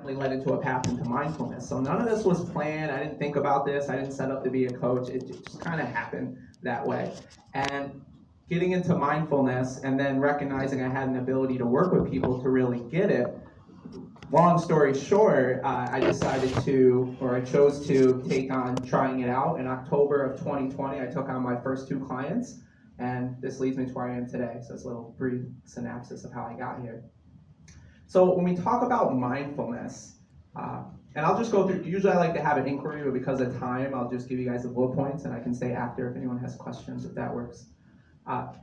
ultimately led into a path into mindfulness. So none of this was planned. I didn't think about this. I didn't set up to be a coach. It just kind of happened that way. And getting into mindfulness and then recognizing I had an ability to work with people to really get it. Long story short, I chose to take on trying it out. In October of 2020, I took on my first 2 clients, and this leads me to where I am today. So it's a little brief synopsis of how I got here. So when we talk about mindfulness, and I'll just go through, usually I like to have an inquiry, but because of time, I'll just give you guys the bullet points, and I can stay after if anyone has questions, if that works.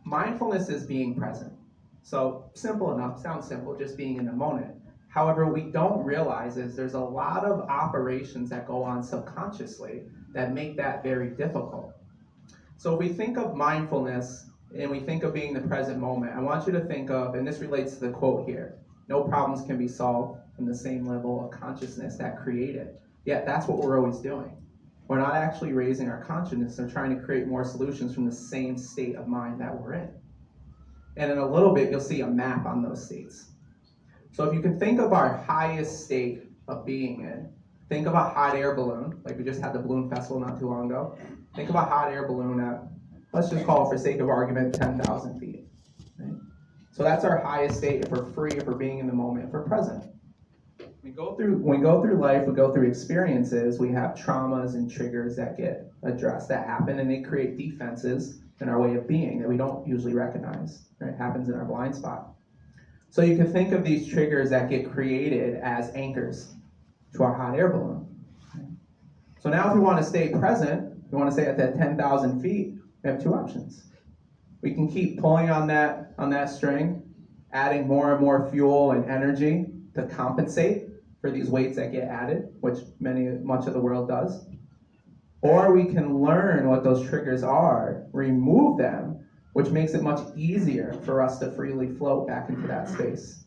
Mindfulness is being present. So simple enough, sounds simple, just being in the moment. However, what we don't realize is there's a lot of operations that go on subconsciously that make that very difficult. So if we think of mindfulness and we think of being the present moment, I want you to think of, and this relates to the quote here, no problems can be solved from the same level of consciousness that created. Yet that's what we're always doing. We're not actually raising our consciousness or trying to create more solutions from the same state of mind that we're in. And in a little bit, you'll see a map on those states. So if you can think of our highest state of being in, think of a hot air balloon, like we just had the balloon festival not too long ago. Think of a hot air balloon at, let's just call it for sake of argument, 10,000 feet. Right? So that's our highest state if we're free, if we're being in the moment, if we're present. When we go through life, we go through experiences, we have traumas and triggers that get addressed, that happen, and they create defenses in our way of being that we don't usually recognize. Right? It happens in our blind spot. So you can think of these triggers that get created as anchors to our hot air balloon. So now if we want to stay present, we want to stay at that 10,000 feet, we have 2 options. We can keep pulling on that string, adding more and more fuel and energy to compensate for these weights that get added, which much of the world does. Or we can learn what those triggers are, remove them, which makes it much easier for us to freely float back into that space.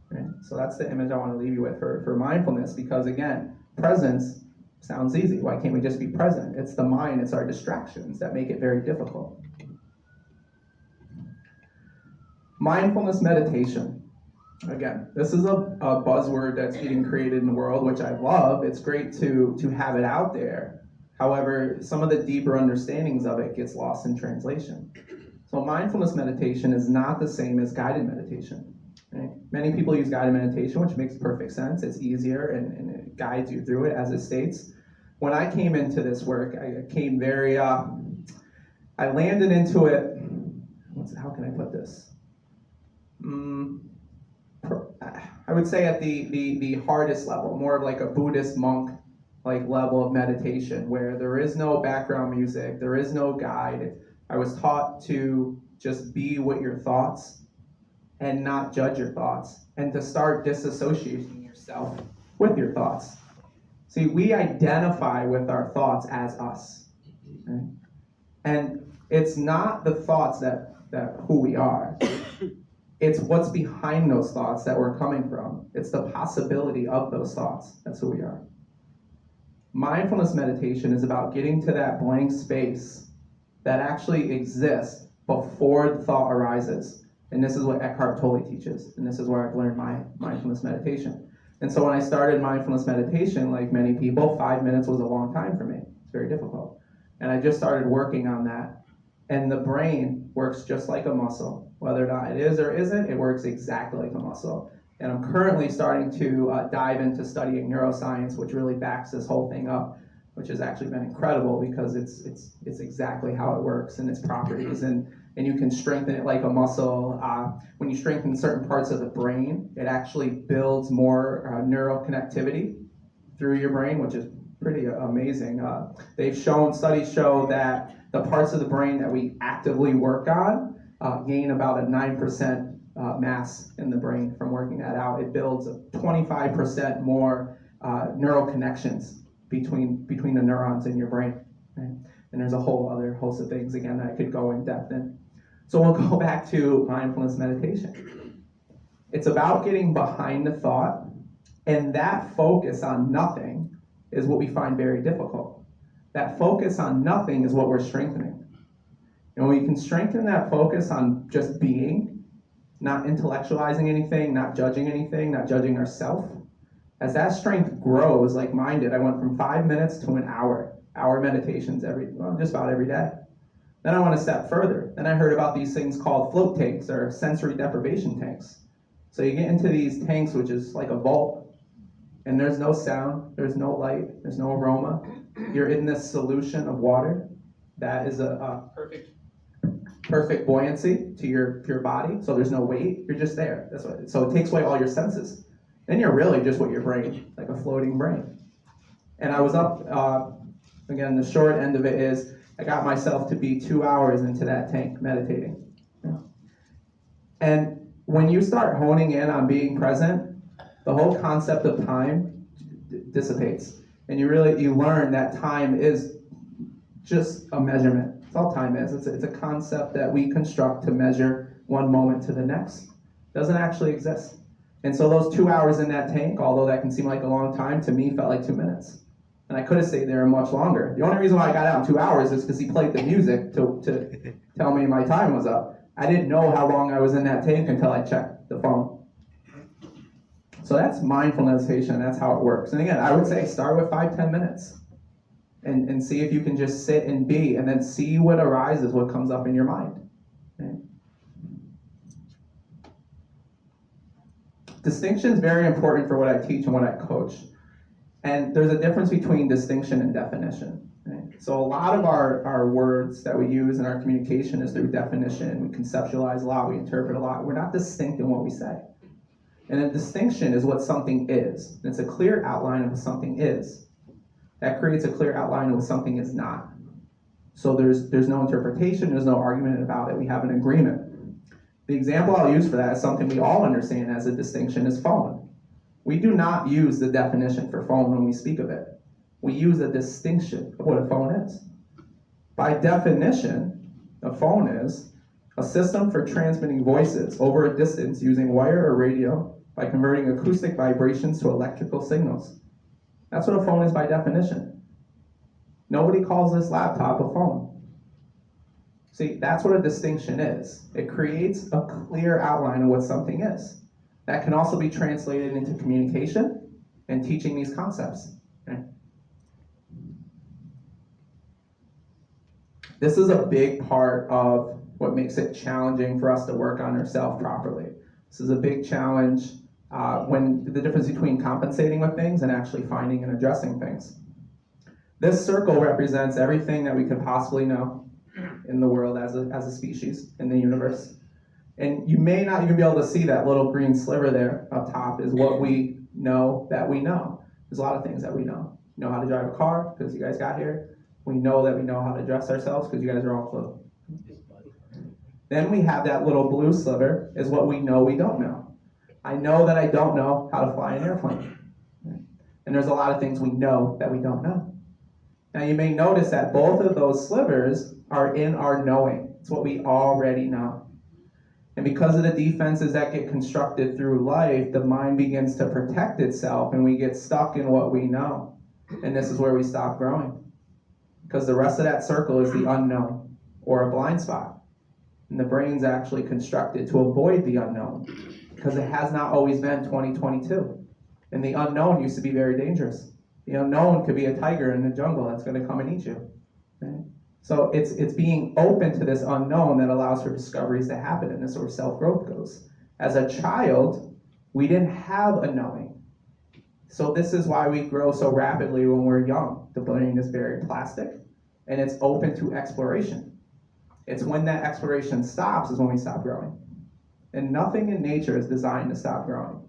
Right? So that's the image I want to leave you with for mindfulness, because again, presence sounds easy. Why can't we just be present? It's the mind, it's our distractions that make it very difficult. Mindfulness meditation. Again, this is a buzzword that's getting created in the world, which I love. It's great to have it out there. However, some of the deeper understandings of it gets lost in translation. So mindfulness meditation is not the same as guided meditation. Right? Many people use guided meditation, which makes perfect sense. It's easier and it guides you through it, as it states. When I came into this work, I came very, I landed into it, how can I put this? I would say at the hardest level, more of like a Buddhist monk like level of meditation, where there is no background music, there is no guide. I was taught to just be with your thoughts and not judge your thoughts, and to start disassociating yourself with your thoughts. See, we identify with our thoughts as us. Okay? And it's not the thoughts that who we are. It's what's behind those thoughts that we're coming from. It's the possibility of those thoughts. That's who we are. Mindfulness meditation is about getting to that blank space that actually exists before the thought arises. And this is what Eckhart Tolle teaches. And this is where I've learned my mindfulness meditation. And so when I started mindfulness meditation, like many people, 5 minutes was a long time for me. It's very difficult. And I just started working on that. And the brain works just like a muscle. Whether or not it is or isn't, it works exactly like a muscle. And I'm currently starting to dive into studying neuroscience, which really backs this whole thing up, which has actually been incredible because it's exactly how it works and its properties. And you can strengthen it like a muscle. When you strengthen certain parts of the brain, it actually builds more neural connectivity through your brain, which is pretty amazing. Studies show that the parts of the brain that we actively work on gain about a 9% mass in the brain from working that out. It builds 25% more neural connections between the neurons in your brain. Right? And there's a whole other host of things, again, that I could go in depth in. So we'll go back to mindfulness meditation. It's about getting behind the thought, and that focus on nothing is what we find very difficult. That focus on nothing is what we're strengthening. And when we can strengthen that focus on just being, not intellectualizing anything, not judging anything, not judging ourselves, As that strength grows, like mine did, I went from 5 minutes to an hour meditations just about every day. Then I went a step further. Then I heard about these things called float tanks or sensory deprivation tanks. So you get into these tanks, which is like a vault, and there's no sound, there's no light, there's no aroma. You're in this solution of water that is a perfect buoyancy to your body, so there's no weight, you're just there. So it takes away all your senses. Then you're really just with your brain, like a floating brain. And I was up, again, the short end of it is, I got myself to be 2 hours into that tank meditating. And when you start honing in on being present, the whole concept of time dissipates. And you learn that time is just a measurement. That's all time is. It's a concept that we construct to measure one moment to the next. It doesn't actually exist. And so those 2 hours in that tank, although that can seem like a long time, to me felt like 2 minutes. And I could have stayed there much longer. The only reason why I got out in 2 hours is because he played the music to tell me my time was up. I didn't know how long I was in that tank until I checked the phone. So that's mindfulness meditation, that's how it works. And again, I would say start with 5-10 minutes and see if you can just sit and be, and then see what arises, what comes up in your mind. Okay? Distinction is very important for what I teach and what I coach. And there's a difference between distinction and definition. Okay? So a lot of our words that we use in our communication is through definition. We conceptualize a lot, we interpret a lot. We're not distinct in what we say. And a distinction is what something is. It's a clear outline of what something is. That creates a clear outline of what something is not. So there's no interpretation, there's no argument about it. We have an agreement. The example I'll use for that is something we all understand as a distinction is phone. We do not use the definition for phone when we speak of it. We use a distinction of what a phone is. By definition, a phone is a system for transmitting voices over a distance using wire or radio by converting acoustic vibrations to electrical signals. That's what a phone is by definition. Nobody calls this laptop a phone. See, that's what a distinction is. It creates a clear outline of what something is. That can also be translated into communication and teaching these concepts. Okay? This is a big part of what makes it challenging for us to work on ourselves properly. This is a big challenge when the difference between compensating with things and actually finding and addressing things. This circle represents everything that we could possibly know in the world as a species, in the universe. And you may not even be able to see that little green sliver there up top is what we know that we know. There's a lot of things that we know. We know how to drive a car because you guys got here. We know that we know how to dress ourselves because you guys are all clothed. Then we have that little blue sliver is what we know we don't know. I know that I don't know how to fly an airplane. And there's a lot of things we know that we don't know. Now you may notice that both of those slivers are in our knowing. It's what we already know. And because of the defenses that get constructed through life, the mind begins to protect itself and we get stuck in what we know. And this is where we stop growing. Because the rest of that circle is the unknown or a blind spot. And the brain's actually constructed to avoid the unknown because it has not always been 2022. And the unknown used to be very dangerous. The unknown could be a tiger in the jungle that's going to come and eat you. Okay? So it's being open to this unknown that allows for discoveries to happen, and this is where self-growth goes. As a child, we didn't have a knowing. So this is why we grow so rapidly when we're young. The brain is very plastic, and it's open to exploration. It's when that exploration stops is when we stop growing. And nothing in nature is designed to stop growing.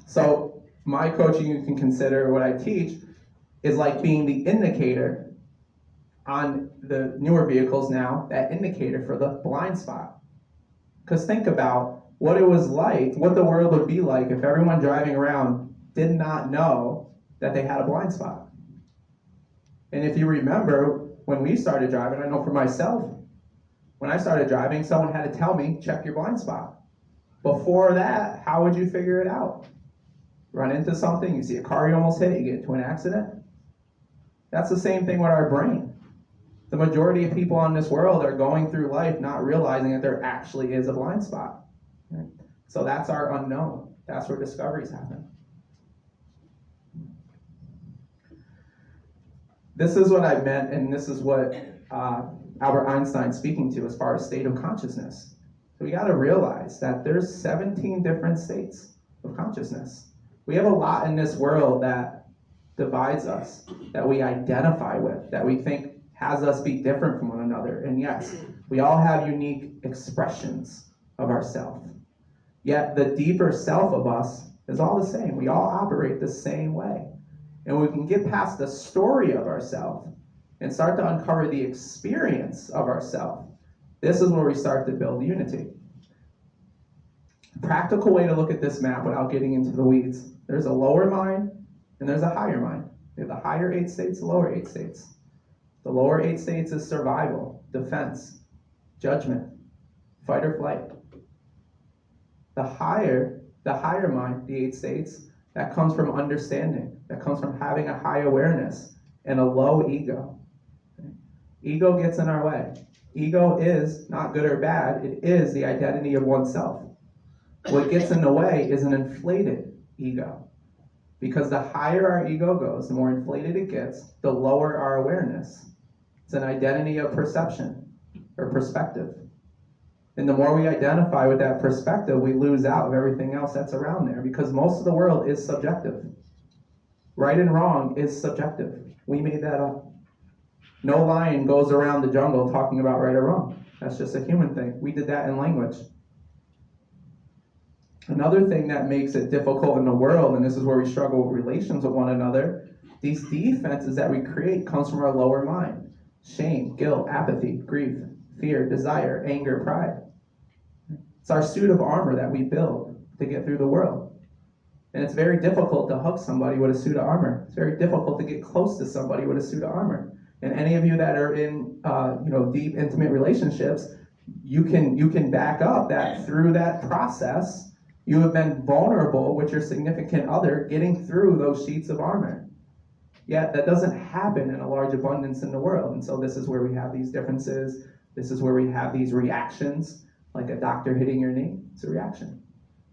So my coaching, you can consider what I teach, is like being the indicator on the newer vehicles now, that indicator for the blind spot. Because think about what it was like, what the world would be like if everyone driving around did not know that they had a blind spot. And if you remember, when we started driving, I know for myself, when I started driving, someone had to tell me, check your blind spot. Before that, how would you figure it out? Run into something, you see a car you almost hit, you get into an accident. That's the same thing with our brain. The majority of people on this world are going through life not realizing that there actually is a blind spot. Right? So that's our unknown. That's where discoveries happen. This is what I meant, and this is what Albert Einstein's speaking to as far as state of consciousness. So we got to realize that there's 17 different states of consciousness. We have a lot in this world that divides us, that we identify with, that we think has us be different from one another. And yes, we all have unique expressions of ourself. Yet the deeper self of us is all the same. We all operate the same way. And we can get past the story of ourselves and start to uncover the experience of ourselves. This is where we start to build unity. Practical way to look at this map without getting into the weeds. There's a lower mind and there's a higher mind. We have the higher 8 states, the lower 8 states. The lower 8 states is survival, defense, judgment, fight or flight. The higher mind, the 8 states, that comes from understanding, that comes from having a high awareness and a low ego. Okay? Ego gets in our way. Ego is not good or bad, it is the identity of oneself. What gets in the way is an inflated ego. Because the higher our ego goes, the more inflated it gets, the lower our awareness. It's an identity of perception or perspective. And the more we identify with that perspective, we lose out of everything else that's around there, because most of the world is subjective. Right and wrong is subjective. We made that up. No lion goes around the jungle talking about right or wrong. That's just a human thing. We did that in language. Another thing that makes it difficult in the world, and this is where we struggle with relations with one another, these defenses that we create comes from our lower mind. Shame, guilt, apathy, grief, fear, desire, anger, pride. It's our suit of armor that we build to get through the world. And it's very difficult to hug somebody with a suit of armor. It's very difficult to get close to somebody with a suit of armor. And any of you that are in deep, intimate relationships, you can back up that through that process, you have been vulnerable with your significant other getting through those sheets of armor. Yet that doesn't happen in a large abundance in the world. And so this is where we have these differences. This is where we have these reactions, like a doctor hitting your knee. It's a reaction.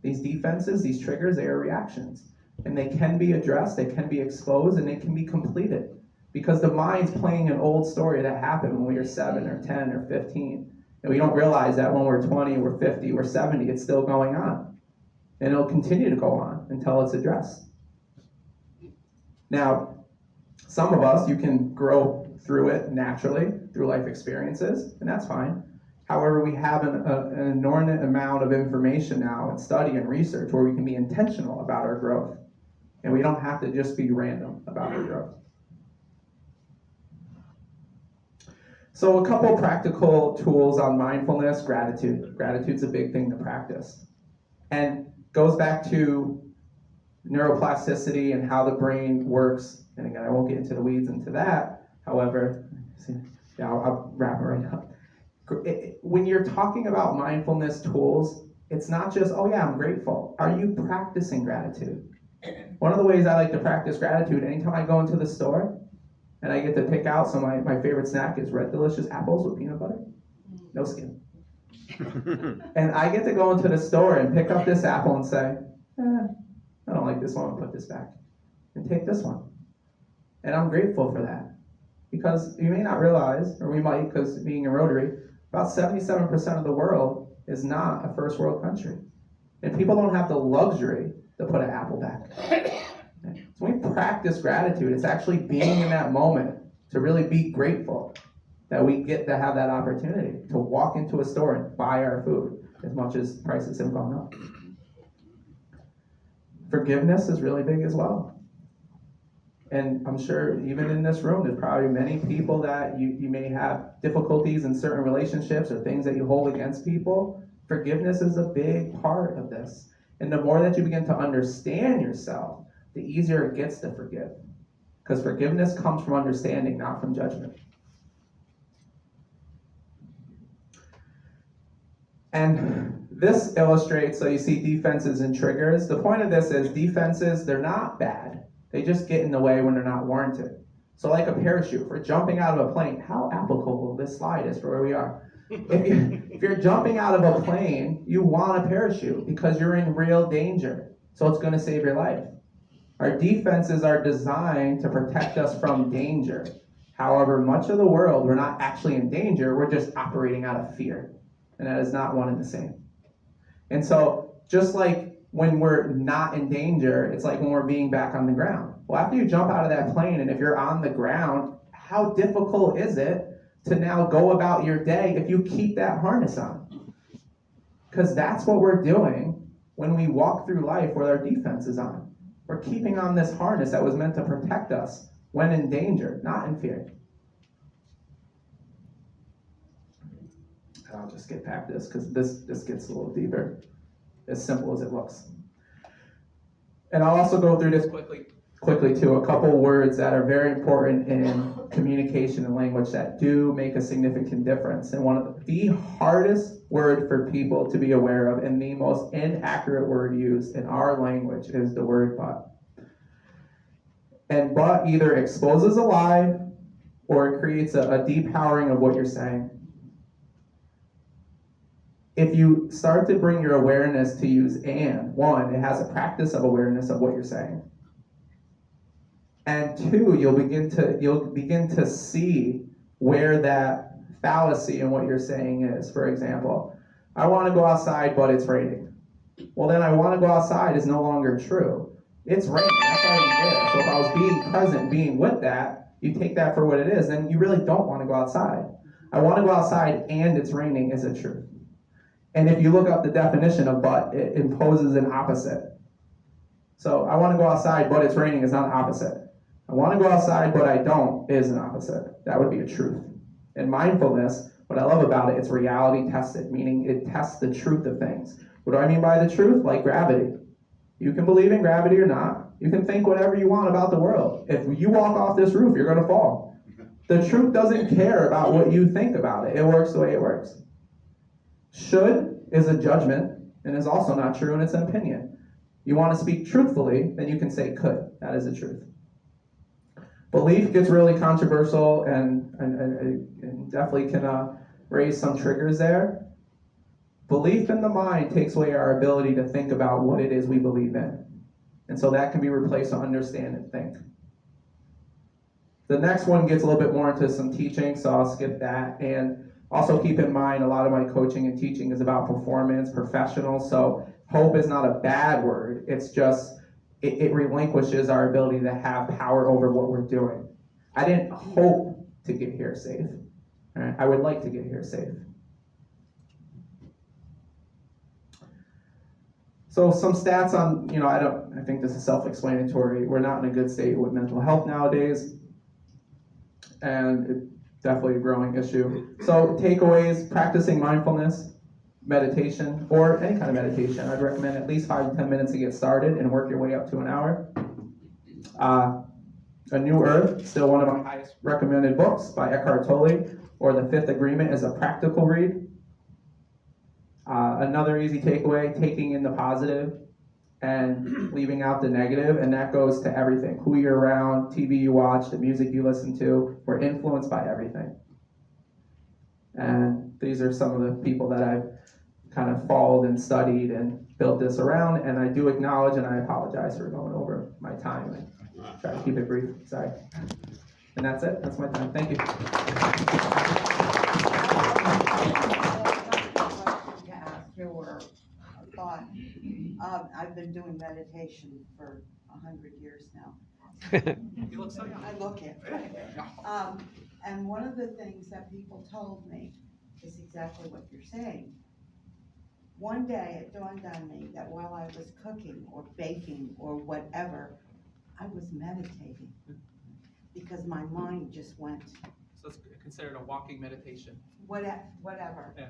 These defenses, these triggers, they are reactions. And they can be addressed, they can be exposed, and they can be completed. Because the mind's playing an old story that happened when we were 7 or 10 or 15. And we don't realize that when we're 20, we're 50, we're 70, it's still going on. And it'll continue to go on until it's addressed. Now, some of us, you can grow through it naturally, through life experiences, and that's fine. However, we have an inordinate amount of information now and study and research where we can be intentional about our growth. And we don't have to just be random about our growth. So a couple practical tools on mindfulness, gratitude. Gratitude's a big thing to practice. And goes back to neuroplasticity and how the brain works. And again, I won't get into the weeds into that. However, I'll wrap it right up. When you're talking about mindfulness tools, it's not just, oh yeah, I'm grateful. Are you practicing gratitude? One of the ways I like to practice gratitude, anytime I go into the store and I get to pick out some of my favorite snack is Red Delicious apples with peanut butter, no skin. And I get to go into the store and pick up this apple and say, I don't like this one, I'll put this back. And take this one. And I'm grateful for that. Because you may not realize, or we might, because being in Rotary, about 77% of the world is not a first world country. And people don't have the luxury to put an apple back. So when we practice gratitude, it's actually being in that moment to really be grateful that we get to have that opportunity to walk into a store and buy our food as much as prices have gone up. Forgiveness is really big as well. And I'm sure even in this room, there's probably many people that you may have difficulties in certain relationships or things that you hold against people. Forgiveness is a big part of this. And the more that you begin to understand yourself, the easier it gets to forgive. Because forgiveness comes from understanding, not from judgment. And this illustrates, so you see defenses and triggers. The point of this is defenses, they're not bad. They just get in the way when they're not warranted. So like a parachute, for jumping out of a plane, how applicable this slide is for where we are. If you're jumping out of a plane, you want a parachute because you're in real danger. So it's going to save your life. Our defenses are designed to protect us from danger. However, much of the world, we're not actually in danger, we're just operating out of fear. And that is not one and the same. And so, just like when we're not in danger, it's like when we're being back on the ground. Well, after you jump out of that plane, and if you're on the ground, how difficult is it to now go about your day if you keep that harness on? Because that's what we're doing when we walk through life with our defenses on. We're keeping on this harness that was meant to protect us when in danger, not in fear. I'll just get past this because this gets a little deeper. As simple as it looks. And I'll also go through this quickly too. A couple words that are very important in communication and language that do make a significant difference. And one of the hardest word for people to be aware of and the most inaccurate word used in our language is the word but. And but either exposes a lie or it creates a depowering of what you're saying. If you start to bring your awareness to use and, one, it has a practice of awareness of what you're saying. And two, you'll begin to see where that fallacy in what you're saying is. For example, I want to go outside, but it's raining. Well, then I want to go outside is no longer true. It's raining. That's already there. So if I was being present, being with that, you take that for what it is, then you really don't want to go outside. I want to go outside and it's raining is a truth. And if you look up the definition of but, it imposes an opposite. So I want to go outside, but it's raining is not an opposite. I want to go outside, but I don't is an opposite. That would be a truth. In mindfulness, what I love about it, it's reality tested, meaning it tests the truth of things. What do I mean by the truth? Like gravity. You can believe in gravity or not. You can think whatever you want about the world. If you walk off this roof, you're going to fall. The truth doesn't care about what you think about it. It works the way it works. Should is a judgment and is also not true and it's an opinion. You want to speak truthfully, then you can say could. That is the truth. Belief gets really controversial and definitely can raise some triggers there. Belief in the mind takes away our ability to think about what it is we believe in. And so that can be replaced with understand and think. The next one gets a little bit more into some teaching, so I'll skip that. And also keep in mind, a lot of my coaching and teaching is about performance, professional, so hope is not a bad word. It's just, it relinquishes our ability to have power over what we're doing. I didn't hope to get here safe. All right? I would like to get here safe. So some stats on, I think this is self-explanatory. We're not in a good state with mental health nowadays. And it's definitely a growing issue. So takeaways, practicing mindfulness, meditation, or any kind of meditation. I'd recommend at least 5 to 10 minutes to get started and work your way up to an hour. A New Earth, still one of my highest recommended books by Eckhart Tolle, or The Fifth Agreement is a practical read. Another easy takeaway, taking in the positive and leaving out the negative, and that goes to everything. Who you're around, TV you watch, the music you listen to, we're influenced by everything. And these are some of the people that I've kind of followed and studied and built this around, and I do acknowledge and I apologize for going over my time. I try to keep it brief, sorry. And that's it, that's my time, thank you. Your thought. I've been doing meditation for 100 years now. You look so young. I look it. And one of the things that people told me is exactly what you're saying. One day it dawned on me that while I was cooking or baking or whatever, I was meditating because my mind just went. So it's considered a walking meditation. Whatever. Yeah.